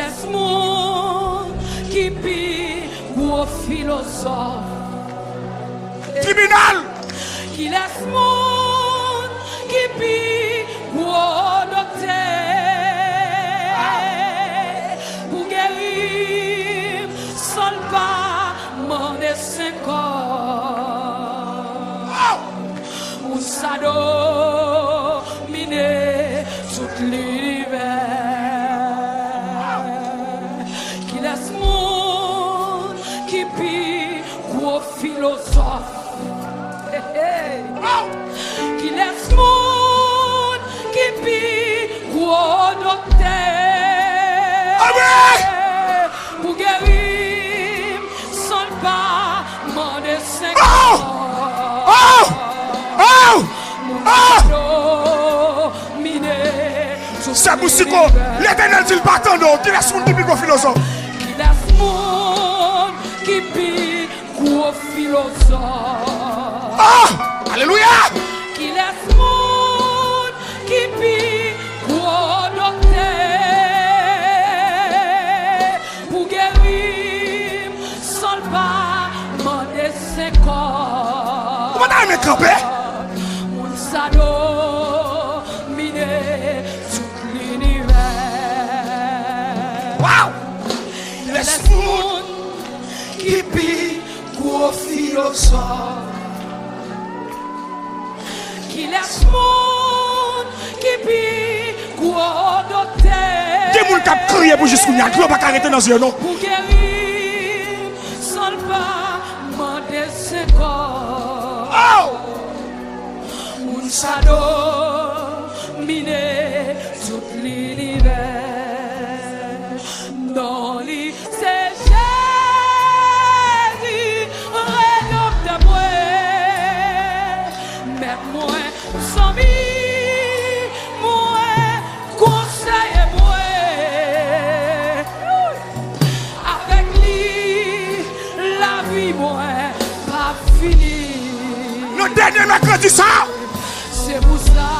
laisse-moi qui pille gros philosophe. Tribunal. Qui laisse-moi qui pille gros docteur. Pour guérir, seul pas mon dessin corps. Ou ça domine tout l'univers. Qui laisse mon qui pille gros philosophe. Qui laisse mon qui pille gros docteur. Pour guérir sans pas mon dessin. C'est Boussico, l'éternel dit le partant d'eau, qui laisse mon qui pique philosophe. Qui laisse mon qui pique gros philosophe. Alléluia. Qui laisse mon qui pique gros docteur. Pour guérir sans pas mon dessin corps. Comment t'as aimé camper? Mon sado mine tout l'univers. Wow! Laisse mon qui pique gros philosophe. Qui laisse mon qui pique gros docteur. Des gens qui ont crié pour jusqu'au n'y a pas arrêter dans un non. Pour guérir sans pas demander ses corps. Un sado mine tout l'univers. Dans les c'est Jésus, rédempteur de moi. Même moi, sans moi, conseille moi. Avec lui, la vie, moi, pas finie. Le dernier mercredi ça. C'est pour ça.